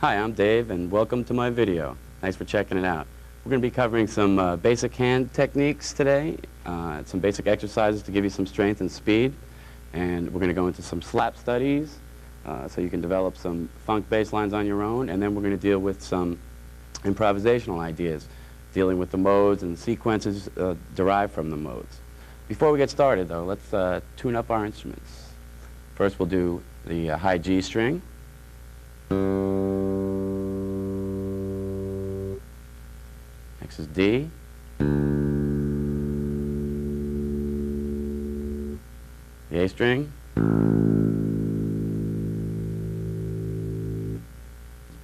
Hi, I'm Dave, and welcome to my video. Thanks for checking it out. We're going to be covering some basic hand techniques today, some basic exercises to give you some strength and speed, and we're going to go into some slap studies so you can develop some funk bass lines on your own, and then we're going to deal with some improvisational ideas, dealing with the modes and sequences derived from the modes. Before we get started, though, let's tune up our instruments. First, we'll do the high G string. Next is D. The A string.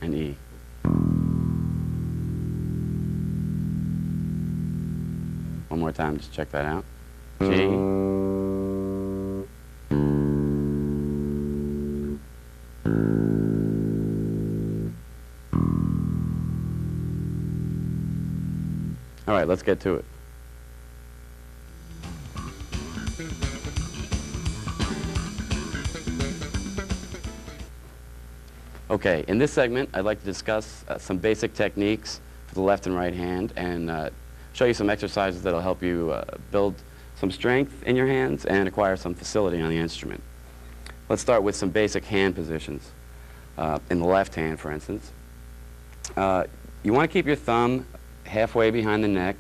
And E. One more time, just check that out. G. All right, let's get to it. Okay, in this segment, I'd like to discuss some basic techniques for the left and right hand and show you some exercises that'll help you build some strength in your hands and acquire some facility on the instrument. Let's start with some basic hand positions. In the left hand, for instance. You want to keep your thumb halfway behind the neck,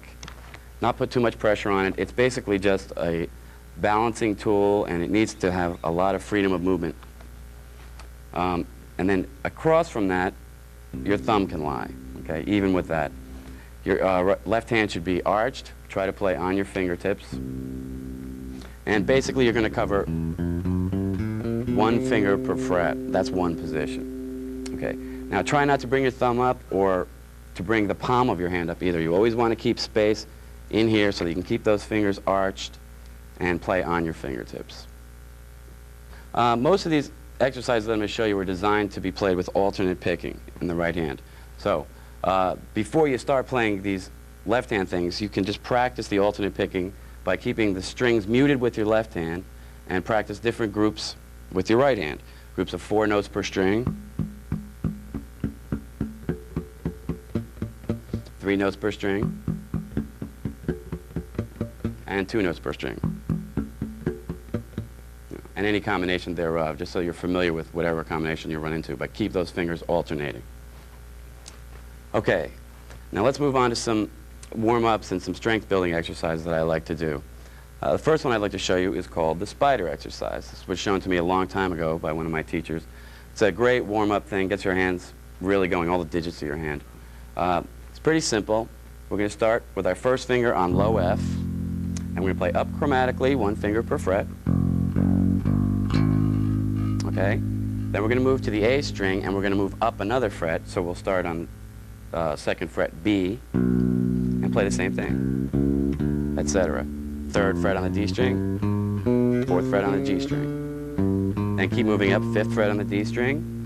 not put too much pressure on it. It's basically just a balancing tool, and it needs to have a lot of freedom of movement. And then across from that, your thumb can lie, okay, even with that. Your left hand should be arched. Try to play on your fingertips. And basically, you're going to cover one finger per fret. That's one position. Okay. Now, try not to bring your thumb up or to bring the palm of your hand up either. You always want to keep space in here so that you can keep those fingers arched and play on your fingertips. Most of these exercises that I'm going to show you were designed to be played with alternate picking in the right hand. So before you start playing these left hand things, you can just practice the alternate picking by keeping the strings muted with your left hand and practice different groups with your right hand. Groups of 4 notes per string, 3 notes per string, and 2 notes per string. And any combination thereof, just so you're familiar with whatever combination you run into, but keep those fingers alternating. Okay, now let's move on to some warm-ups and some strength-building exercises that I like to do. The first one I'd like to show you is called the spider exercise. This was shown to me a long time ago by one of my teachers. It's a great warm-up thing, gets your hands really going, all the digits of your hand. It's pretty simple. We're going to start with our first finger on low F, and we're going to play up chromatically, 1 finger per fret. Okay? Then we're going to move to the A string, and we're going to move up another fret, so we'll start on 2nd fret B, and play the same thing, etc. 3rd fret on the D string, 4th fret on the G string. Then keep moving up, 5th fret on the D string.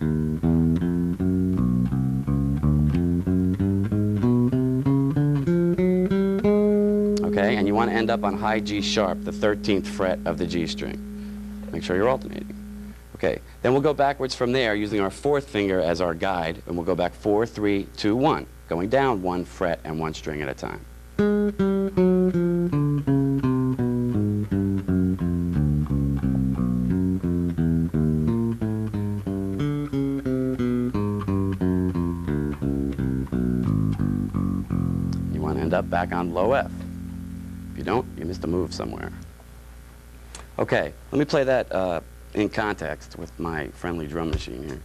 Okay, and you want to end up on high G sharp, the 13th fret of the G string. Make sure you're alternating. Okay, then we'll go backwards from there using our 4th finger as our guide, and we'll go back 4, 3, 2, 1, going down 1 fret and 1 string at a time. You want to end up back on low F. If you don't, you missed a move somewhere. Okay, let me play that in context with my friendly drum machine here.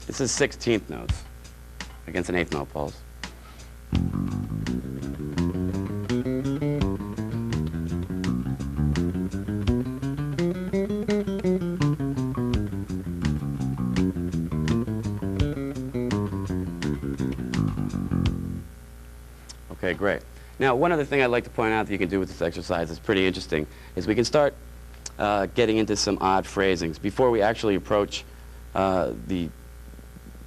This is 16th notes against an 8th note pulse. Okay, great. Now, one other thing I'd like to point out that you can do with this exercise is pretty interesting, is we can start getting into some odd phrasings. Before we actually approach the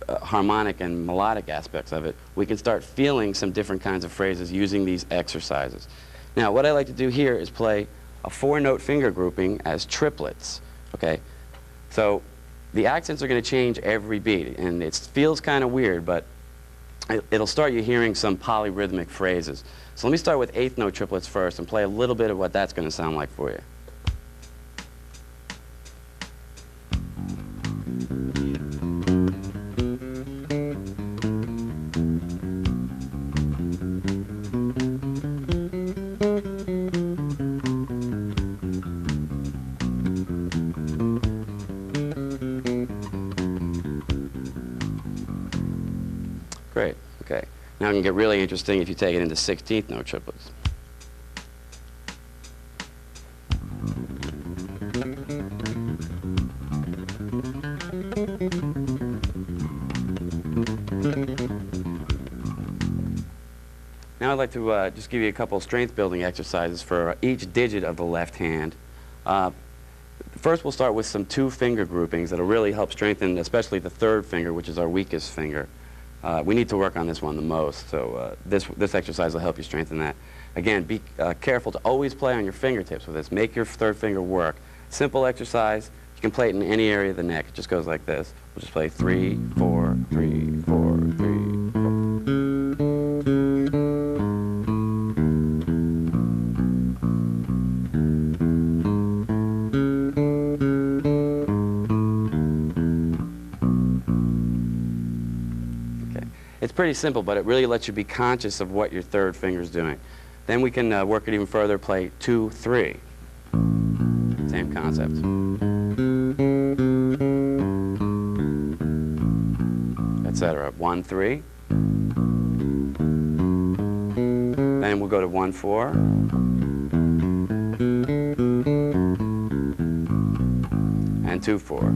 harmonic and melodic aspects of it, we can start feeling some different kinds of phrases using these exercises. Now, what I like to do here is play a 4-note finger grouping as triplets. Okay, so the accents are going to change every beat, and it feels kind of weird, but it'll start you hearing some polyrhythmic phrases. So let me start with eighth note triplets first and play a little bit of what that's going to sound like for you. Great, okay. Now it can get really interesting if you take it into 16th note triplets. Now I'd like to just give you a couple strength building exercises for each digit of the left hand. First we'll start with some two-finger groupings that'll really help strengthen especially the third finger, which is our weakest finger. We need to work on this one the most, so this exercise will help you strengthen that. Again, be careful to always play on your fingertips with this. Make your third finger work. Simple exercise. You can play it in any area of the neck. It just goes like this. We'll just play 3, 4, 3, 4, 3, 4. It's pretty simple, but it really lets you be conscious of what your third finger's doing. Then we can work it even further, play 2, 3. Same concept. Etc. 1, 3. Then we'll go to 1, 4. And 2, 4.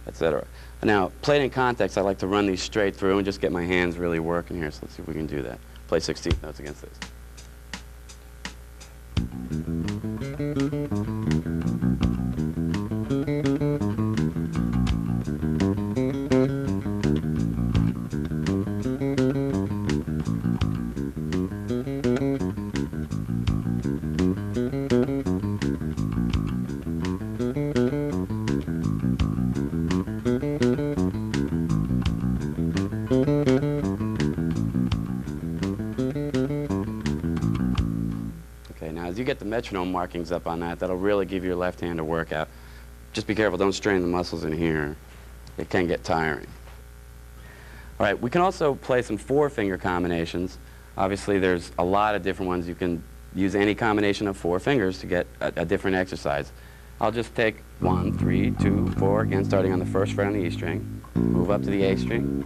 Etc. Now, played in context, I like to run these straight through and just get my hands really working here, so let's see if we can do that. Play 16th notes against this. As you get the metronome markings up on that, that'll really give your left hand a workout. Just be careful, don't strain the muscles in here. It can get tiring. All right, we can also play some four-finger combinations. Obviously, there's a lot of different ones. You can use any combination of 4 fingers to get a different exercise. I'll just take 1, 3, 2, 4, again, starting on the first fret on the E string. Move up to the A string.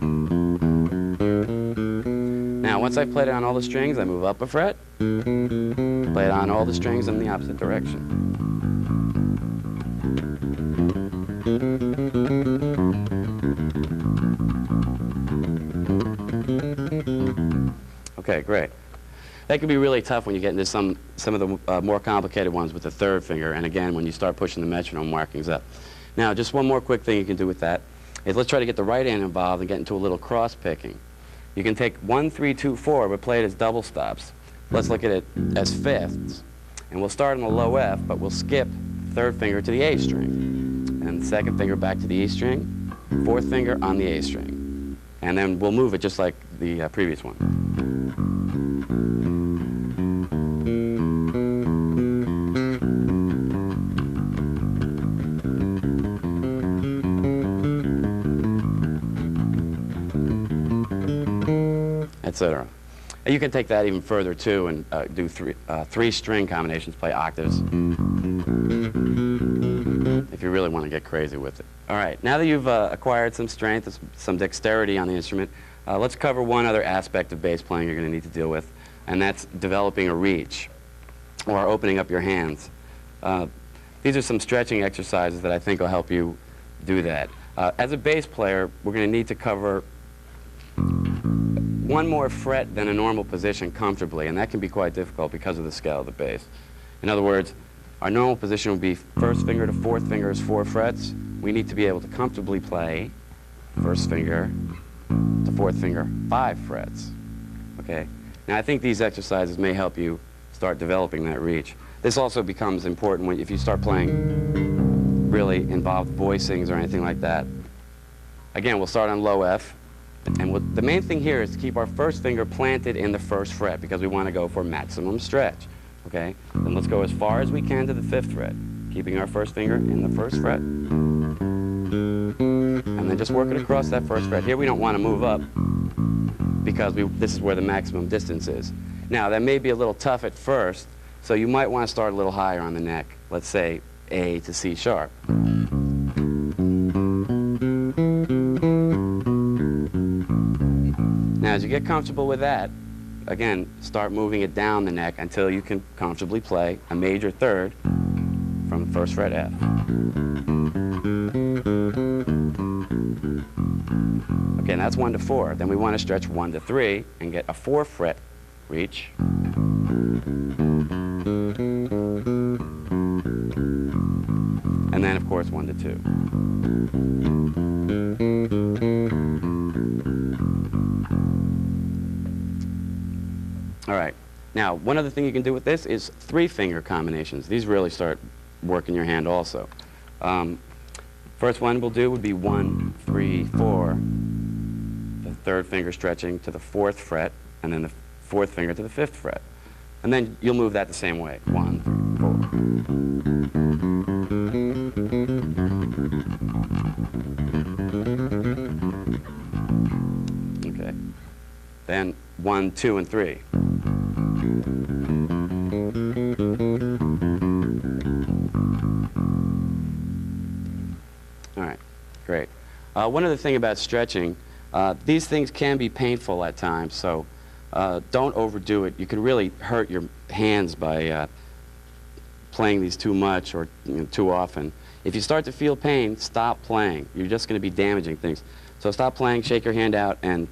Now, once I've played it on all the strings, I move up a fret. Play it on all the strings in the opposite direction. Okay, great. That can be really tough when you get into some of the more complicated ones with the third finger, and again, when you start pushing the metronome markings up. Now, just one more quick thing you can do with that is let's try to get the right hand involved and get into a little cross picking. You can take 1, 3, 2, 4, but play it as double stops. Let's look at it as fifths. And we'll start on the low F, but we'll skip third finger to the A string. And the second finger back to the E string, fourth finger on the A string. And then we'll move it just like the previous one. Etc. You can take that even further too and do three string combinations, play octaves, if you really want to get crazy with it. All right, now that you've acquired some strength, some dexterity on the instrument, let's cover one other aspect of bass playing you're going to need to deal with, and that's developing a reach, or opening up your hands. These are some stretching exercises that I think will help you do that. As a bass player, we're going to need to cover one more fret than a normal position comfortably, and that can be quite difficult because of the scale of the bass. In other words, our normal position would be first finger to fourth finger is 4 frets. We need to be able to comfortably play first finger to fourth finger 5 frets. Okay? Now, I think these exercises may help you start developing that reach. This also becomes important if you start playing really involve voicings or anything like that. Again, we'll start on low F. And the main thing here is to keep our first finger planted in the first fret because we want to go for maximum stretch. Okay? Then let's go as far as we can to the 5th fret, keeping our first finger in the 1st fret. And then just work it across that 1st fret. Here we don't want to move up because this is where the maximum distance is. Now, that may be a little tough at first, so you might want to start a little higher on the neck. Let's say A to C sharp. Now, as you get comfortable with that, again, start moving it down the neck until you can comfortably play a major 3rd from the 1st fret F. Okay, and that's 1 to 4. Then we want to stretch 1 to 3 and get a 4th fret reach. And then, of course, 1 to 2. All right. Now, one other thing you can do with this is 3-finger combinations. These really start working your hand also. First one we'll do would be 1, 3, 4. The 3rd finger stretching to the 4th fret, and then the 4th finger to the 5th fret. And then you'll move that the same way. 1, 3, 4. Okay. Then 1, 2, and 3. All right, great. One other thing about stretching, these things can be painful at times, so don't overdo it. You can really hurt your hands by playing these too much or too often. If you start to feel pain, stop playing. You're just going to be damaging things. So stop playing, shake your hand out, and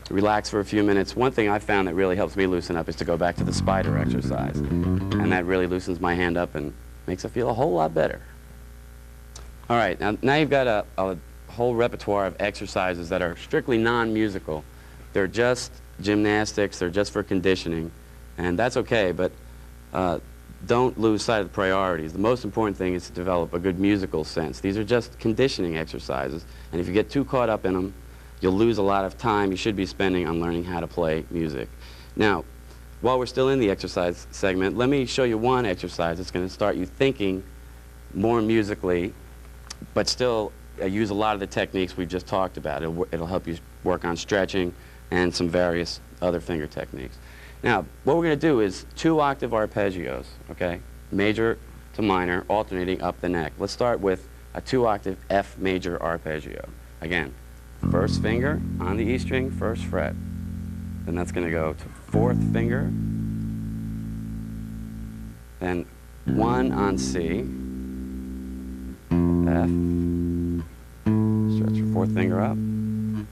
relax for a few minutes. One thing I found that really helps me loosen up is to go back to the spider exercise. And that really loosens my hand up and makes it feel a whole lot better. All right, now you've got a whole repertoire of exercises that are strictly non-musical. They're just gymnastics, they're just for conditioning, and that's okay, but don't lose sight of the priorities. The most important thing is to develop a good musical sense. These are just conditioning exercises, and if you get too caught up in them, you'll lose a lot of time you should be spending on learning how to play music. Now, while we're still in the exercise segment, let me show you one exercise that's going to start you thinking more musically, but still use a lot of the techniques we've just talked about. It'll help you work on stretching and some various other finger techniques. Now, what we're going to do is 2-octave arpeggios, okay? Major to minor, alternating up the neck. Let's start with a 2-octave F major arpeggio. Again, first finger on the E string, 1st fret. Then that's going to go to 4th finger. Then 1 on C. F. Stretch your 4th finger up.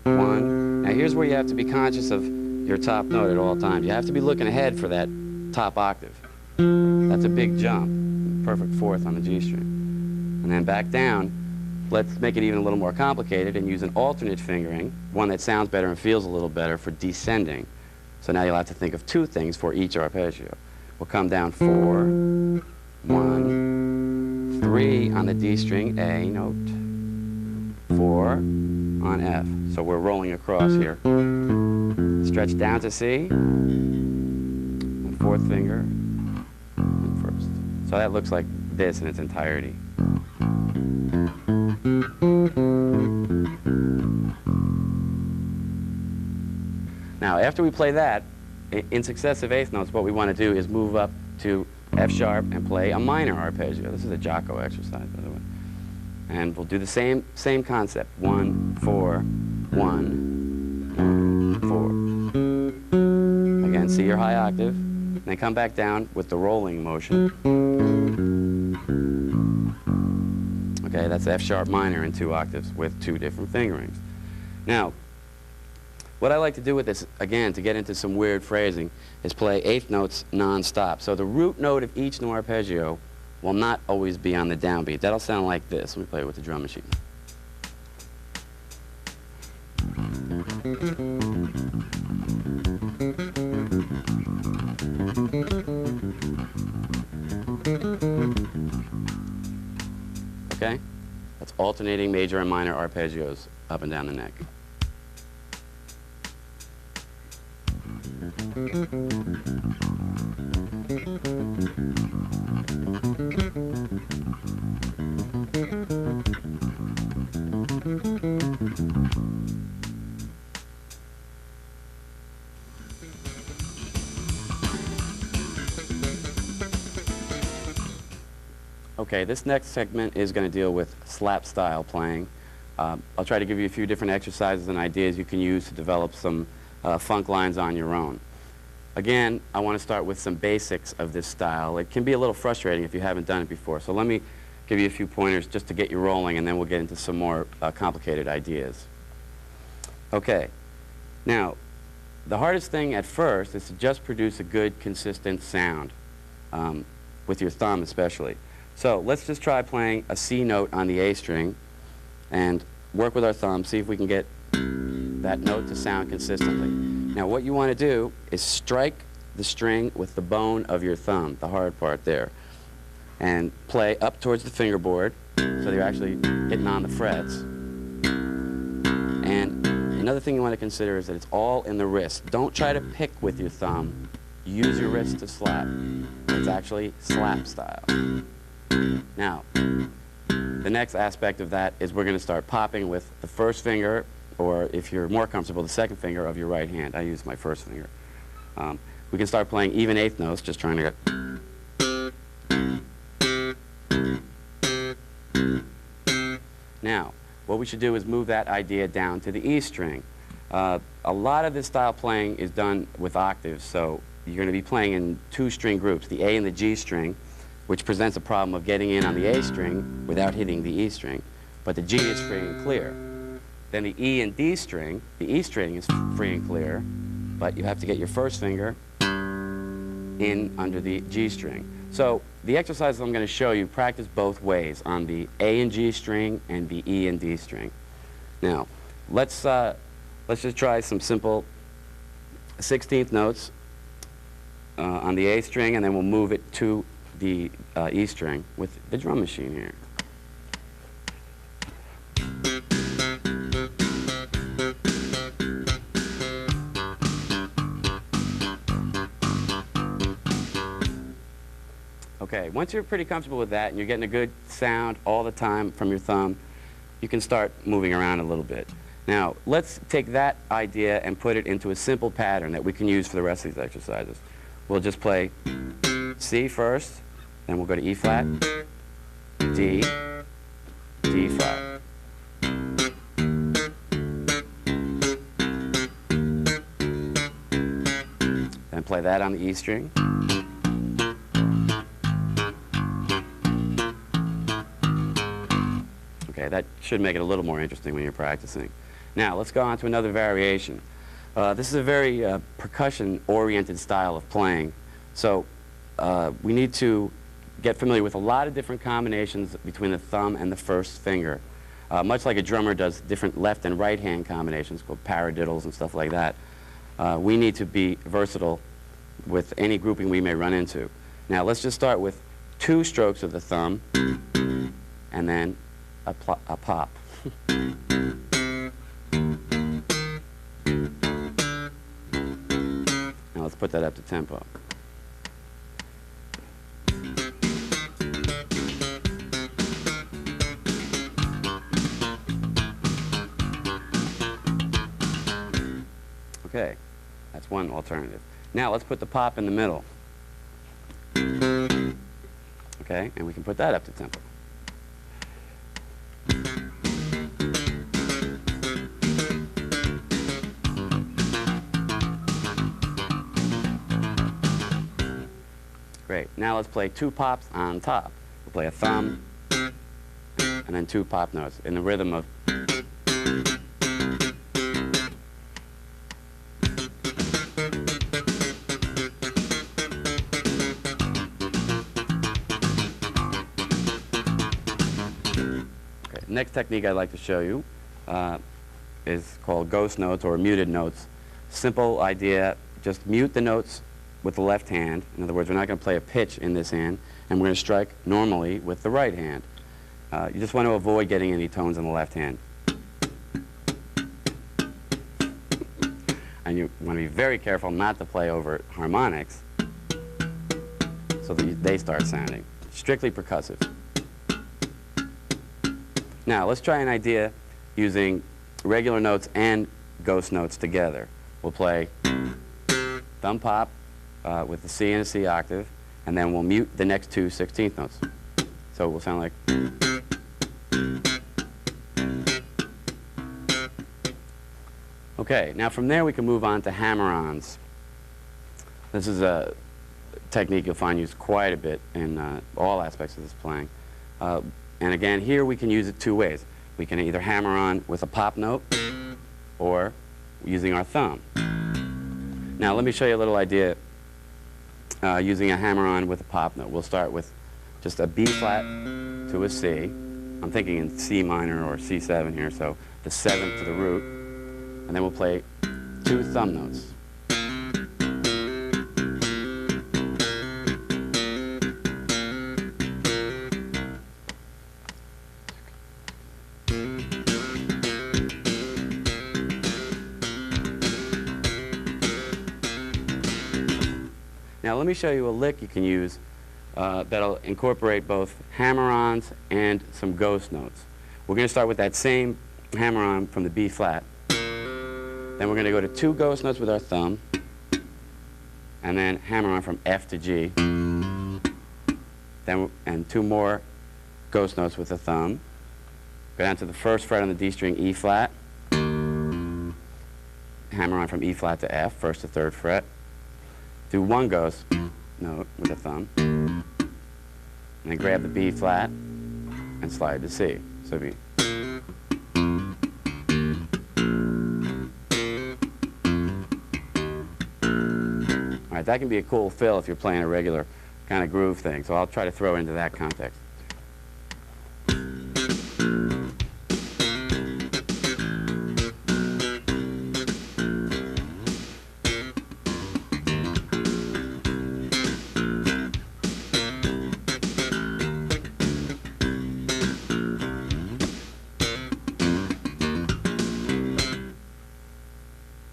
1. Now here's where you have to be conscious of your top note at all times. You have to be looking ahead for that top octave. That's a big jump. Perfect 4th on the G string. And then back down. Let's make it even a little more complicated and use an alternate fingering, one that sounds better and feels a little better for descending. So now you'll have to think of 2 things for each arpeggio. We'll come down 4, 1, 3 on the D string, A note, 4 on F. So we're rolling across here. Stretch down to C, and 4th finger, and 1st. So that looks like this in its entirety. Now, after we play that, in successive 8th notes, what we want to do is move up to F sharp and play a minor arpeggio. This is a Jocko exercise, by the way. And we'll do the same concept. 1, 4, 1, 4. Again, C your high octave, and then come back down with the rolling motion. Okay, that's F sharp minor in 2 octaves with 2 different fingerings. Now, what I like to do with this, again, to get into some weird phrasing, is play 8th notes non-stop. So the root note of each new arpeggio will not always be on the downbeat. That'll sound like this. Let me play it with the drum machine. Okay? alternating major and minor arpeggios up and down the neck. Okay, this next segment is going to deal with slap style playing. I'll try to give you a few different exercises and ideas you can use to develop some funk lines on your own. Again, I want to start with some basics of this style. It can be a little frustrating if you haven't done it before, so let me give you a few pointers just to get you rolling, and then we'll get into some more complicated ideas. Okay, now the hardest thing at first is to just produce a good, consistent sound, with your thumb especially. So let's just try playing a C note on the A string and work with our thumb, see if we can get that note to sound consistently. Now what you want to do is strike the string with the bone of your thumb, the hard part there, and play up towards the fingerboard so you're actually hitting on the frets. And another thing you want to consider is that it's all in the wrist. Don't try to pick with your thumb. Use your wrist to slap. It's actually slap style. Now, the next aspect of that is we're going to start popping with the first finger, or if you're more comfortable, the second finger of your right hand. I use my first finger. We can start playing even eighth notes, just trying to get... Now, what we should do is move that idea down to the E string. A lot of this style playing is done with octaves, so you're going to be playing in two string groups, the A and the G string, which presents a problem of getting in on the A string without hitting the E string. But the G is free and clear. Then the E and D string, the E string is free and clear, but you have to get your first finger in under the G string. So the exercises I'm going to show you practice both ways, on the A and G string and the E and D string. Now, let's just try some simple 16th notes on the A string, and then we'll move it to the E string with the drum machine here. Okay, once you're pretty comfortable with that and you're getting a good sound all the time from your thumb, you can start moving around a little bit. Now, let's take that idea and put it into a simple pattern that we can use for the rest of these exercises. We'll just play C first, then we'll go to E flat, D, D flat. Then play that on the E string. Okay, that should make it a little more interesting when you're practicing. Now, let's go on to another variation. This is a very percussion-oriented style of playing. So we need to get familiar with a lot of different combinations between the thumb and the first finger. Much like a drummer does different left and right hand combinations called paradiddles and stuff like that. We need to be versatile with any grouping we may run into. Now let's just start with 2 strokes of the thumb and then a pop. Now let's put that up to tempo. Okay, that's one alternative. Now let's put the pop in the middle. Okay, and we can put that up to tempo. Great. Now let's play 2 pops on top. We'll play a thumb and then 2 pop notes in the rhythm of... Next technique I'd like to show you is called ghost notes or muted notes. Simple idea, just mute the notes with the left hand. In other words, we're not going to play a pitch in this hand, and we're going to strike normally with the right hand. You just want to avoid getting any tones in the left hand. And you want to be very careful not to play over harmonics so that they start sounding. Strictly percussive. Now, let's try an idea using regular notes and ghost notes together. We'll play thumb pop with the C and a C octave, and then we'll mute the next two 16th notes. So it will sound like... Okay, now from there we can move on to hammer-ons. This is a technique you'll find used quite a bit in all aspects of this playing. And again, here we can use it two ways. We can either hammer on with a pop note or using our thumb. Now let me show you a little idea using a hammer-on with a pop note. We'll start with just a B flat to a C. I'm thinking in C minor or C7 here, so the 7th to the root. And then we'll play two thumb notes. Now let me show you a lick you can use that'll incorporate both hammer-ons and some ghost notes. We're going to start with that same hammer-on from the B flat. Then we're going to go to two ghost notes with our thumb, and then hammer-on from F to G. Then and two more ghost notes with the thumb. Go down to the first fret on the D string, E flat. Hammer-on from E flat to F, first to third fret. Do one ghost note with the thumb, and then grab the B flat and slide to C. So it'd be. All right, that can be a cool fill if you're playing a regular kind of groove thing. So I'll try to throw it into that context.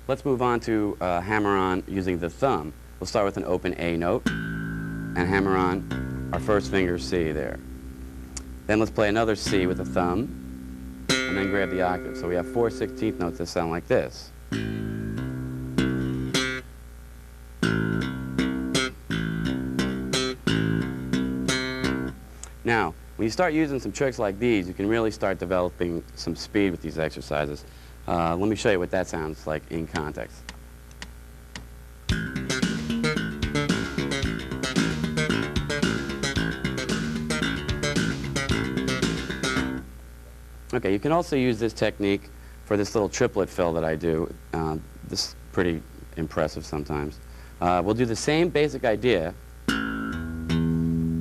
Let's move on to hammer-on using the thumb. We'll start with an open A note and hammer on our first finger C there. Then let's play another C with the thumb and then grab the octave. So we have 4 16th notes that sound like this. Now, when you start using some tricks like these, you can really start developing some speed with these exercises. Let me show you what that sounds like in context. Okay, you can also use this technique for this little triplet fill that I do. This is pretty impressive sometimes. We'll do the same basic idea.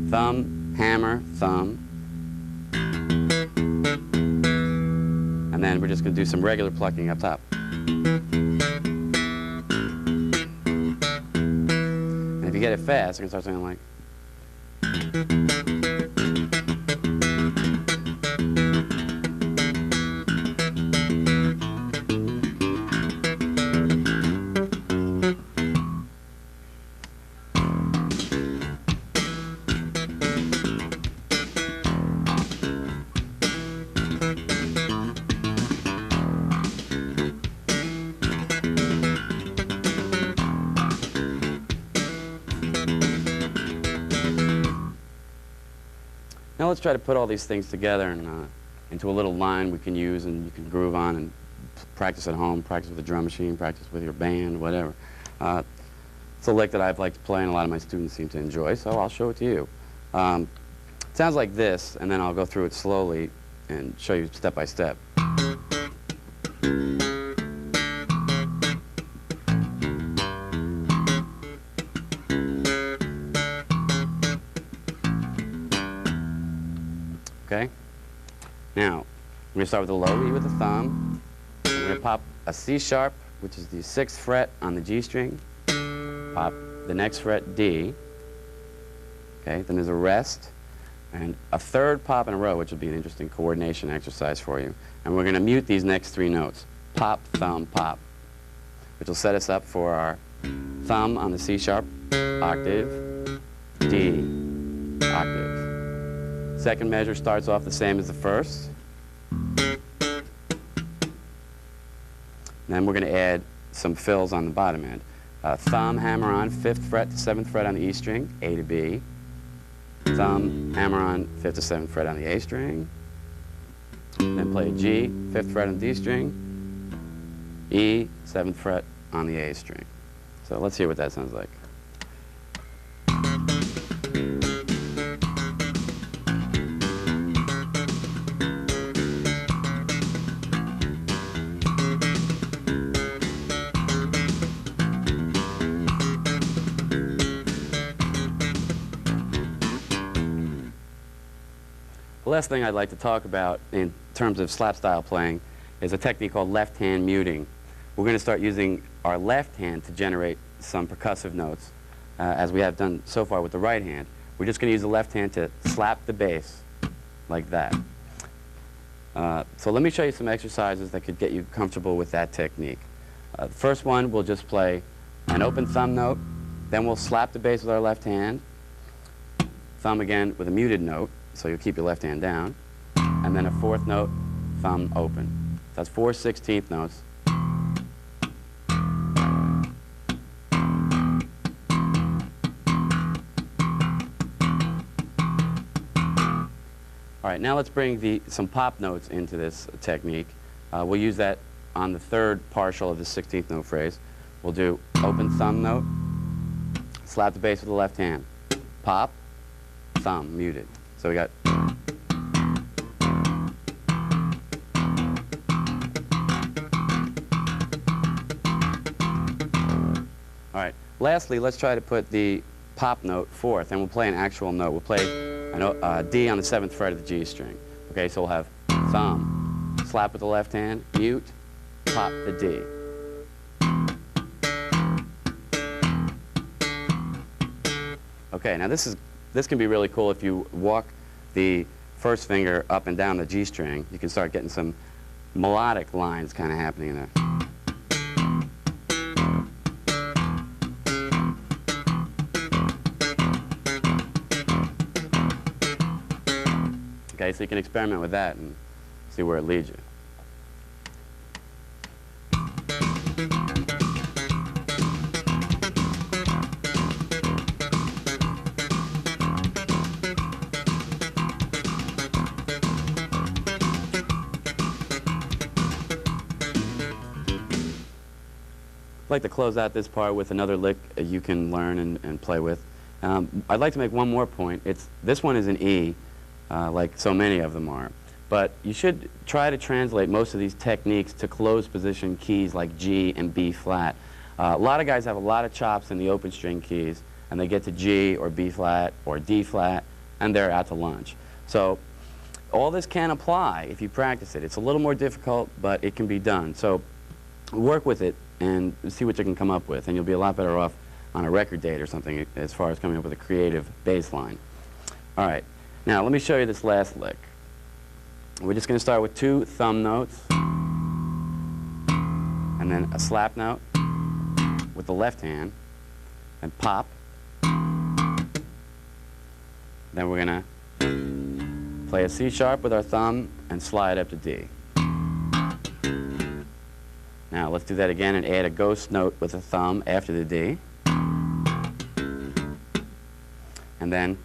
Thumb, hammer, thumb. And then we're just going to do some regular plucking up top. And if you get it fast, you can start sounding like. Now let's try to put all these things together and into a little line we can use and you can groove on and practice at home, practice with a drum machine, practice with your band, whatever. It's a lick that I've liked to play and a lot of my students seem to enjoy, so I'll show it to you. It sounds like this, and then I'll go through it slowly and show you step by step. Okay? Now, we're going to start with a low E with the thumb. We're going to pop a C sharp, which is the 6th fret on the G string. Pop the next fret, D. Okay, then there's a rest. and a third pop in a row, which will be an interesting coordination exercise for you. And we're going to mute these next three notes, pop, thumb, pop, which will set us up for our thumb on the C sharp octave, D octave. Second measure starts off the same as the first. Then we're going to add some fills on the bottom end. Thumb, hammer on 5th fret to 7th fret on the E string, A to B. Thumb, hammer on 5th to 7th fret on the A string. Then play a G, 5th fret on the D string. E, 7th fret on the A string. So let's hear what that sounds like. The last thing I'd like to talk about in terms of slap style playing is a technique called left hand muting. We're going to start using our left hand to generate some percussive notes, as we have done so far with the right hand. We're just going to use the left hand to slap the bass like that. So let me show you some exercises that could get you comfortable with that technique. The first one, we'll just play an open thumb note, then we'll slap the bass with our left hand, thumb again with a muted note, so you'll keep your left hand down, and then a fourth note, thumb open. That's 4 16th notes. All right, now let's bring some pop notes into this technique. We'll use that on the third partial of the 16th note phrase. We'll do open thumb note, slap the bass with the left hand, pop, thumb, muted. So we got. All right, lastly, let's try to put the pop note fourth, and we'll play an actual note. We'll play a D on the 7th fret of the G string. Okay, so we'll have thumb, slap with the left hand, mute, pop the D. Okay, now this can be really cool if you walk the first finger up and down the G string. You can start getting some melodic lines kind of happening there. Okay, so you can experiment with that and see where it leads you. I'd like to close out this part with another lick you can learn and play with. I'd like to make one more point. This one is an E, like so many of them are. But you should try to translate most of these techniques to closed position keys like G and B flat. A lot of guys have a lot of chops in the open string keys, and they get to G or B flat or D flat, and they're out to lunch. So all this can apply if you practice it. It's a little more difficult, but it can be done. So work with it and see what you can come up with, and you'll be a lot better off on a record date or something as far as coming up with a creative bass line. All right, now let me show you this last lick. We're just going to start with 2 thumb notes and then a slap note with the left hand and pop. Then we're going to play a C sharp with our thumb and slide up to D. Now let's do that again and add a ghost note with a thumb after the D. And then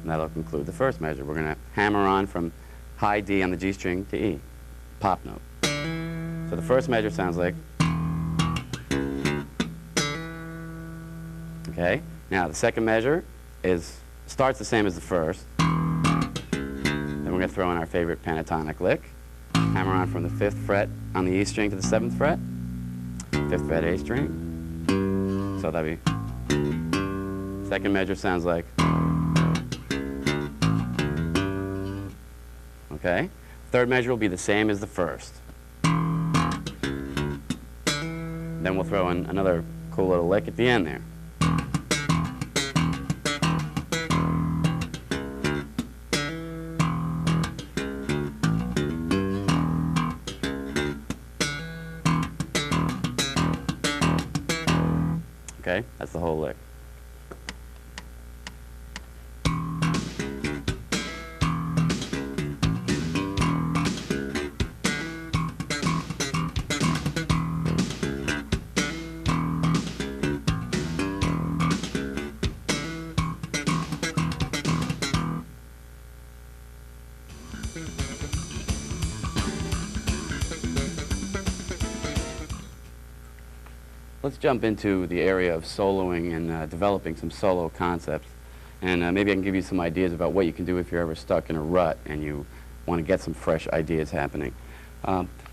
that'll conclude the first measure. We're going to hammer on from high D on the G string to E, pop note. So the first measure sounds like. Okay, now the second measure starts the same as the first. Then we're going to throw in our favorite pentatonic lick. Hammer on from the 5th fret on the E string to the 7th fret, 5th fret A string. So that'll be. Second measure sounds like. Okay. Third measure will be the same as the first. Then we'll throw in another cool little lick at the end there. okay? That's the whole lick. Let's jump into the area of soloing and developing some solo concepts. And maybe I can give you some ideas about what you can do if you're ever stuck in a rut and you want to get some fresh ideas happening.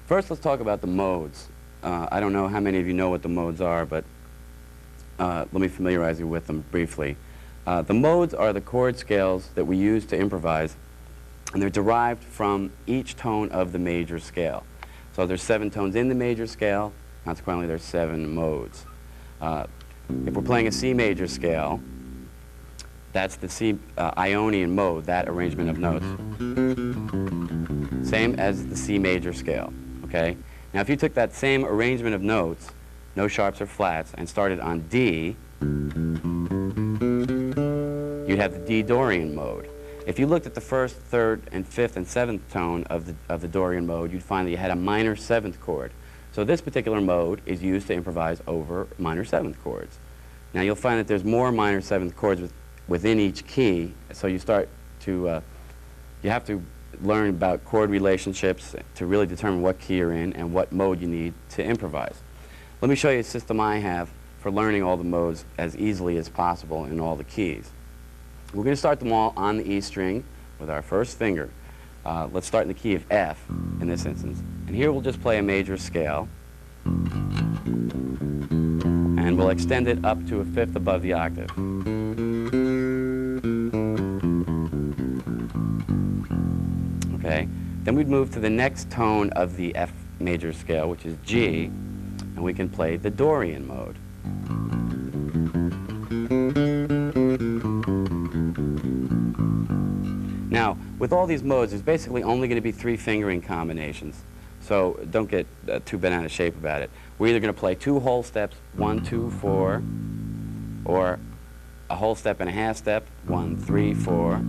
First, let's talk about the modes. I don't know how many of you know what the modes are, but let me familiarize you with them briefly. The modes are the chord scales that we use to improvise, and they're derived from each tone of the major scale. So there's 7 tones in the major scale. Consequently, there's 7 modes. If we're playing a C major scale, that's the C Ionian mode, that arrangement of notes. Same as the C major scale, okay? Now, if you took that same arrangement of notes, no sharps or flats, and started on D, you'd have the D Dorian mode. If you looked at the 1st, 3rd, and 5th, and 7th tone of the Dorian mode, you'd find that you had a minor 7th chord. So this particular mode is used to improvise over minor 7th chords. Now you'll find that there's more minor 7th chords within each key, so you start to, you have to learn about chord relationships to really determine what key you're in and what mode you need to improvise. Let me show you a system I have for learning all the modes as easily as possible in all the keys. We're going to start them all on the E string with our first finger. Let's start in the key of F in this instance. And here we'll just play a major scale. And we'll extend it up to a 5th above the octave. Okay. Then we'd move to the next tone of the F major scale, which is G, and we can play the Dorian mode. Now, with all these modes, there's basically only going to be 3 fingering combinations. So don't get too bent out of shape about it. We're either going to play 2 whole steps, 1, 2, 4, or a whole step and a half step, 1, 3, 4,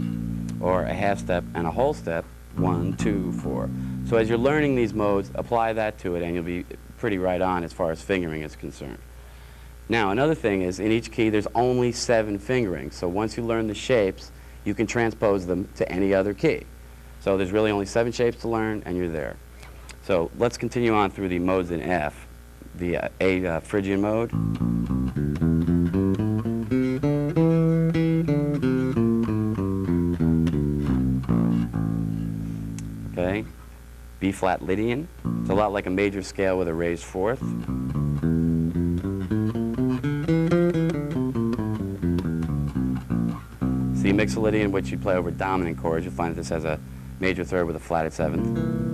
or a half step and a whole step, 1, 2, 4. So as you're learning these modes, apply that to it and you'll be pretty right on as far as fingering is concerned. Now, another thing is, in each key, there's only 7 fingerings. So once you learn the shapes, you can transpose them to any other key. So there's really only 7 shapes to learn, and you're there. So let's continue on through the modes in F. The A Phrygian mode. Okay. B flat Lydian. It's a lot like a major scale with a raised 4th. C Mixolydian, which you play over dominant chords. You'll find that this has a major 3rd with a flatted 7th.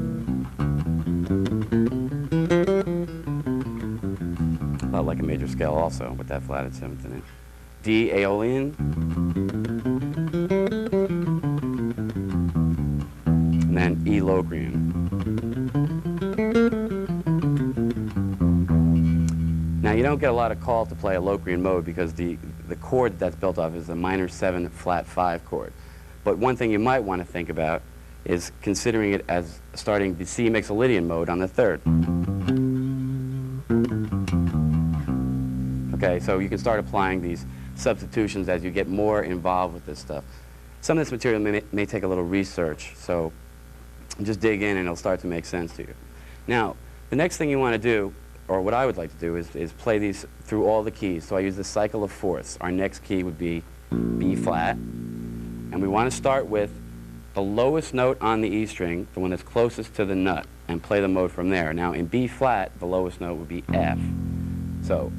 A lot like a major scale also, with that flatted 7th in it. D Aeolian. And then E Locrian. Now, you don't get a lot of call to play a Locrian mode because the chord that's built off is a minor 7 flat 5 chord. But one thing you might want to think about is considering it as starting the C Mixolydian mode on the 3rd. Okay, so you can start applying these substitutions as you get more involved with this stuff. Some of this material may take a little research, so just dig in and it'll start to make sense to you. Now, the next thing you want to do, or what I would like to do, is play these through all the keys. So I use the cycle of 4ths. Our next key would be B flat, and we want to start with the lowest note on the E string, the one that's closest to the nut, and play the mode from there. Now, in B flat, the lowest note would be F. So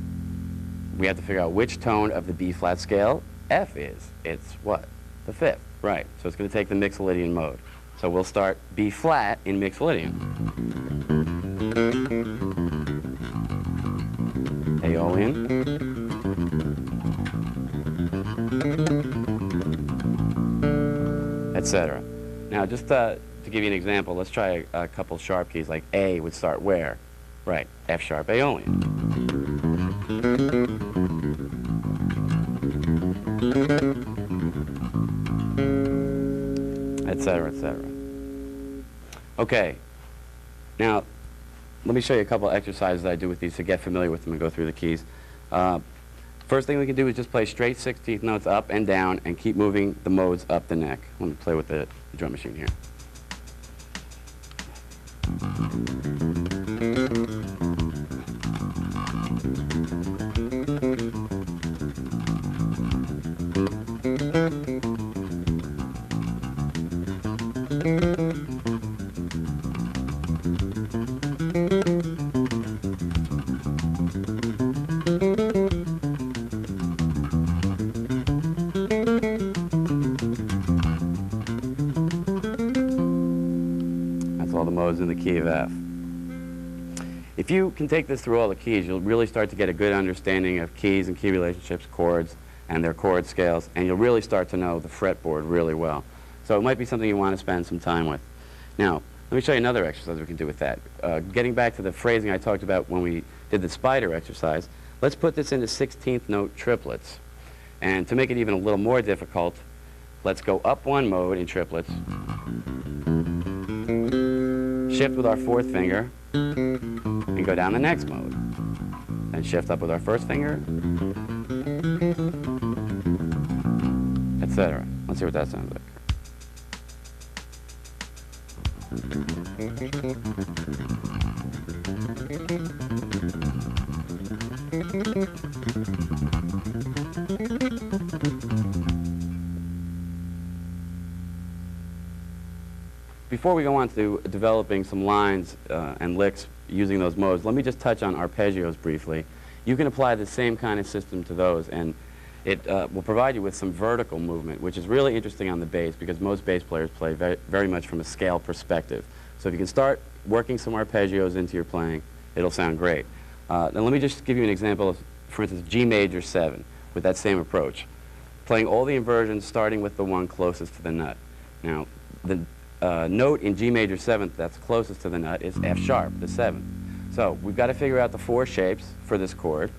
we have to figure out which tone of the B flat scale F is. It's what? The 5th, right. So it's going to take the Mixolydian mode. So we'll start B flat in Mixolydian. Aeolian. Etc. Now, just to give you an example, let's try a couple sharp keys, like A would start where? Right, F sharp Aeolian. etc., etc. Okay, now let me show you a couple of exercises that I do with these to get familiar with them and go through the keys. First thing we can do is just play straight 16th notes up and down and keep moving the modes up the neck. Let me play with the drum machine here. All the modes in the key of F. If you can take this through all the keys, you'll really start to get a good understanding of keys and key relationships, chords, and their chord scales, and you'll really start to know the fretboard really well. So it might be something you want to spend some time with. Now, let me show you another exercise we can do with that. Getting back to the phrasing I talked about when we did the spider exercise, let's put this into 16th note triplets. And to make it even a little more difficult, let's go up one mode in triplets, shift with our fourth finger, and go down the next mode. Then shift up with our first finger, etc. Let's see what that sounds like. Before we go on to developing some lines and licks using those modes, let me just touch on arpeggios briefly. You can apply the same kind of system to those, and it will provide you with some vertical movement, which is really interesting on the bass because most bass players play very much from a scale perspective. So if you can start working some arpeggios into your playing, it'll sound great. Now let me just give you an example of, for instance, G major 7 with that same approach. Playing all the inversions starting with the one closest to the nut. Now, the note in G major 7th that's closest to the nut is F sharp, the 7th. So we've got to figure out the four shapes for this chord.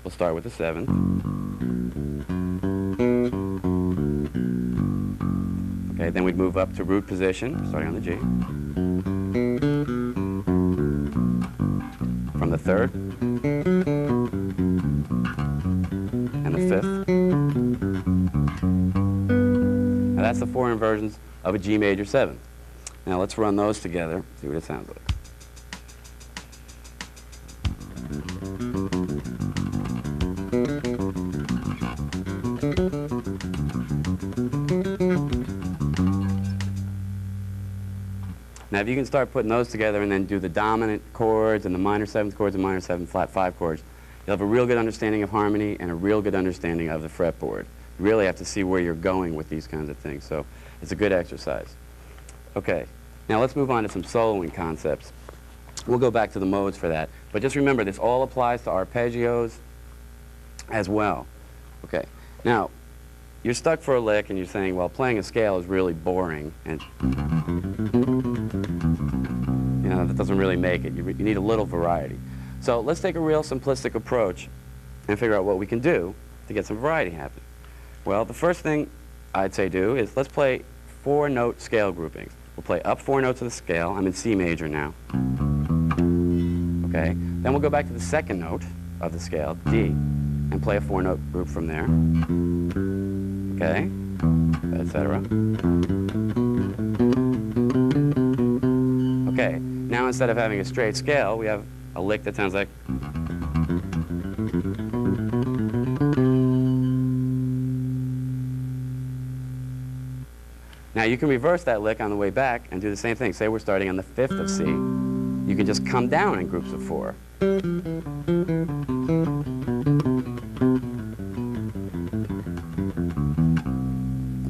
We'll start with the 7th. Okay, then we'd move up to root position, starting on the G. From the 3rd. And the 5th. Now that's the four inversions of a G major 7th. Now let's run those together, see what it sounds like. Now if you can start putting those together and then do the dominant chords and the minor 7th chords and minor 7th flat 5 chords, you'll have a real good understanding of harmony and a real good understanding of the fretboard. You really have to see where you're going with these kinds of things, so it's a good exercise. Okay, now let's move on to some soloing concepts. We'll go back to the modes for that, but just remember this all applies to arpeggios as well. Okay, now you're stuck for a lick and you're saying, well, playing a scale is really boring and you know, that doesn't really make it. You need a little variety. So let's take a real simplistic approach and figure out what we can do to get some variety happening. Well, the first thing I'd say do is let's play 4-note scale groupings. We'll play up 4 notes of the scale. I'm in C major now. Okay, then we'll go back to the 2nd note of the scale, D, and play a 4-note group from there. Okay, etc. Okay, now instead of having a straight scale, we have a lick that sounds like. Now you can reverse that lick on the way back and do the same thing. Say we're starting on the 5th of C. You can just come down in groups of 4.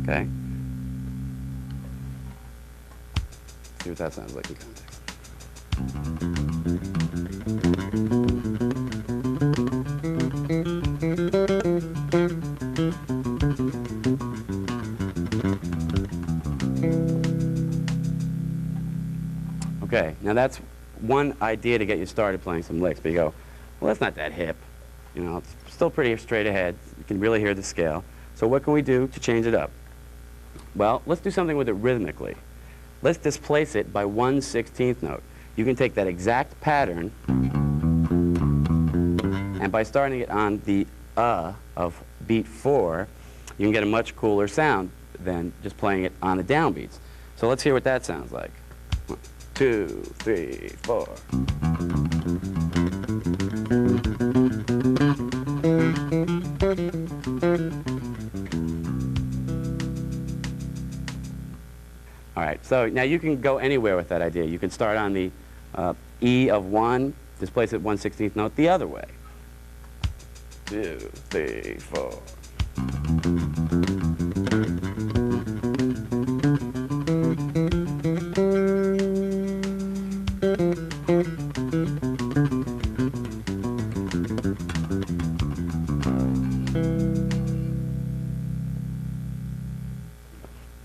Okay? See what that sounds like in context. Okay, now that's one idea to get you started playing some licks, but you go, well, that's not that hip. You know, it's still pretty straight ahead. You can really hear the scale. So what can we do to change it up? Well, let's do something with it rhythmically. Let's displace it by 1/16th note. You can take that exact pattern, and by starting it on the of beat 4, you can get a much cooler sound than just playing it on the downbeats. So let's hear what that sounds like. 1, 2, 3, 4. All right, so now you can go anywhere with that idea. You can start on the E of 1, displace it 1/16th note the other way. 2, 3, 4.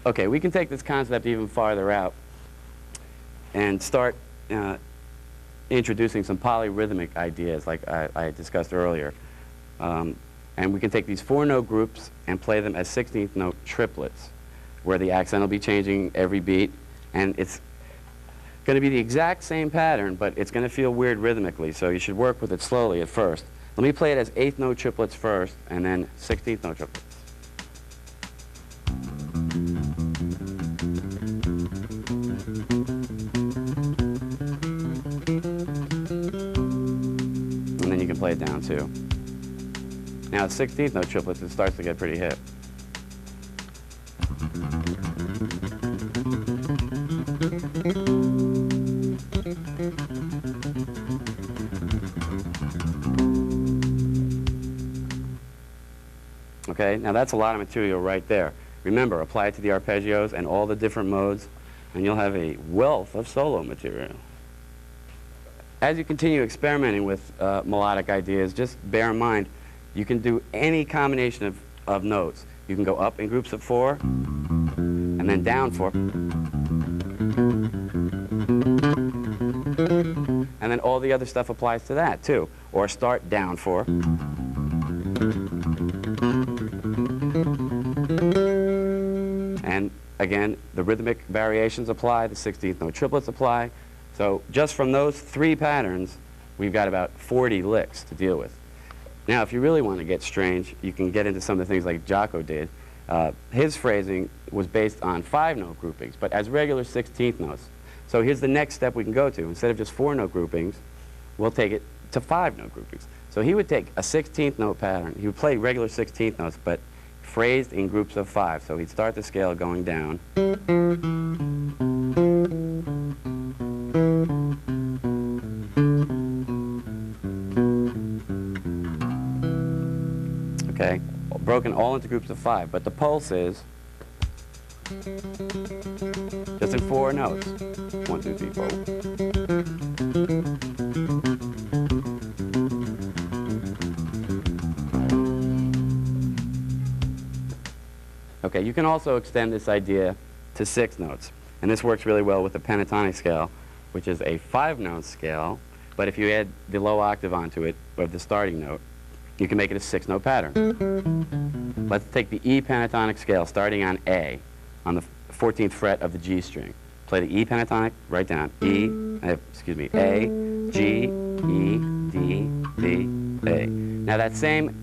Okay, we can take this concept even farther out and start introducing some polyrhythmic ideas like I discussed earlier. And we can take these 4-note groups and play them as 16th note triplets, where the accent will be changing every beat, and it's going to be the exact same pattern, but it's going to feel weird rhythmically, so you should work with it slowly at first. Let me play it as 8th note triplets first, and then 16th note triplets. And then you can play it down too. Now at 16th note triplets, it starts to get pretty hip. Okay, now that's a lot of material right there. Remember, apply it to the arpeggios and all the different modes, and you'll have a wealth of solo material. As you continue experimenting with melodic ideas, just bear in mind, you can do any combination of notes. You can go up in groups of 4, and then down 4, and then all the other stuff applies to that too. Or start down 4, and again, the rhythmic variations apply, the 16th note triplets apply. So just from those 3 patterns, we've got about 40 licks to deal with. Now, if you really want to get strange, you can get into some of the things like Jaco did. His phrasing was based on 5-note groupings, but as regular 16th notes. So here's the next step we can go to. Instead of just 4-note groupings, we'll take it to 5-note groupings. So he would take a 16th note pattern. He would play regular 16th notes, but phrased in groups of 5. So he'd start the scale going down. Okay, broken all into groups of 5, but the pulse is just in 4 notes. 1, 2, 3, 4. Okay, you can also extend this idea to 6 notes, and this works really well with the pentatonic scale, which is a 5-note scale, but if you add the low octave onto it, or the starting note, you can make it a 6-note pattern. Let's take the E pentatonic scale starting on A, on the 14th fret of the G string. Play the E pentatonic, write down A, G, E, D, D, A. Now that same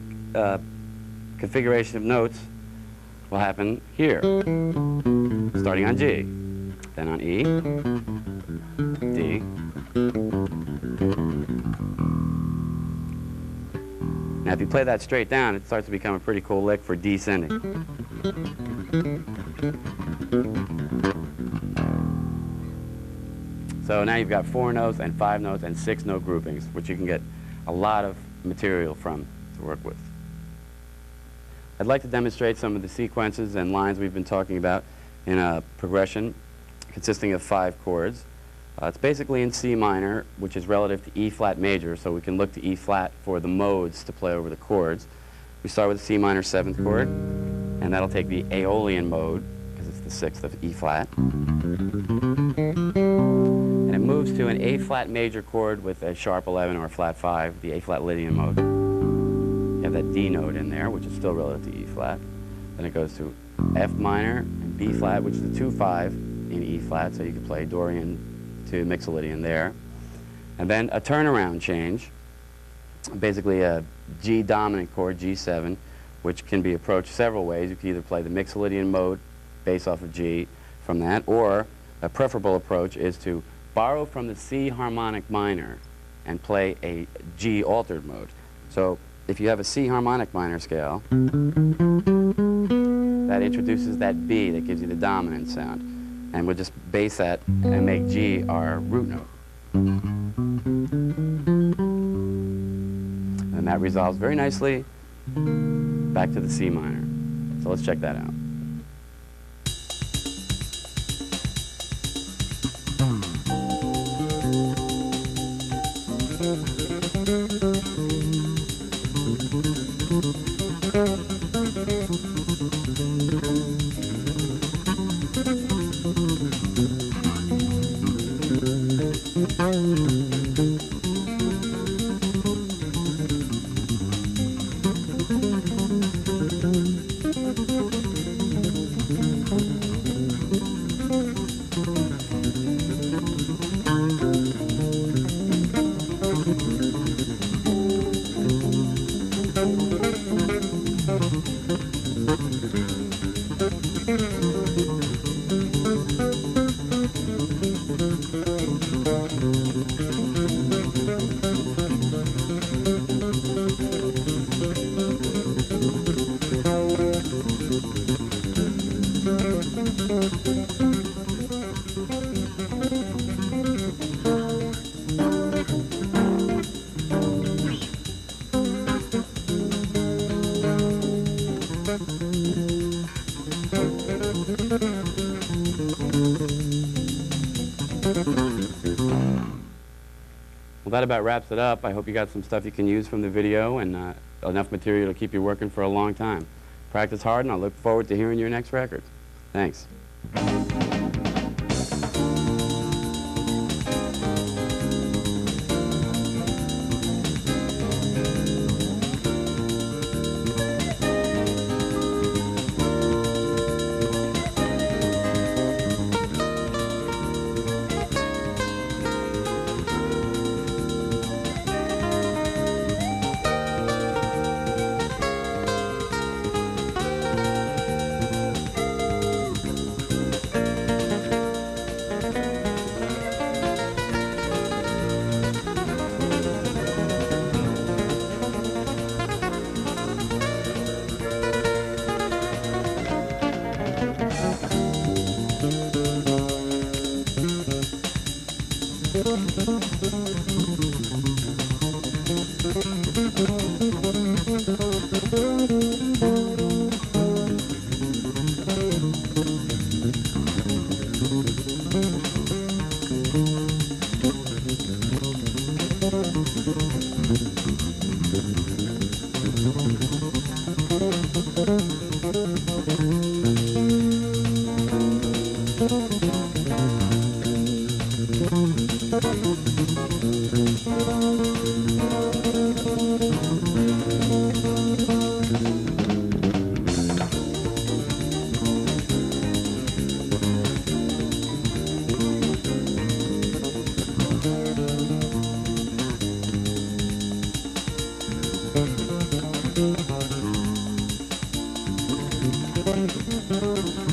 configuration of notes will happen here, starting on G, then on E, D, now if you play that straight down, it starts to become a pretty cool lick for descending. So now you've got 4 notes and 5 notes and 6-note groupings, which you can get a lot of material from to work with. I'd like to demonstrate some of the sequences and lines we've been talking about in a progression consisting of 5 chords. It's basically in C minor, which is relative to E flat major, so we can look to E flat for the modes to play over the chords. We start with the C minor 7th chord, and that'll take the Aeolian mode, because it's the 6th of E flat. And it moves to an A flat major chord with a sharp 11 or a flat 5, the A flat Lydian mode. You have that D note in there, which is still relative to E flat. Then it goes to F minor and B flat, which is a 2-5 in E flat, so you can play Dorian to Mixolydian there. And then a turnaround change, basically a G dominant chord, G7, which can be approached several ways. You can either play the Mixolydian mode based off of G from that, or a preferable approach is to borrow from the C harmonic minor and play a G altered mode. So if you have a C harmonic minor scale, that introduces that B that gives you the dominant sound. And we'll just base that and make G our root note. And that resolves very nicely back to the C minor. So let's check that out. Well, that about wraps it up. I hope you got some stuff you can use from the video and enough material to keep you working for a long time. Practice hard, and I look forward to hearing your next record. Thanks.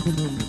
Thank you.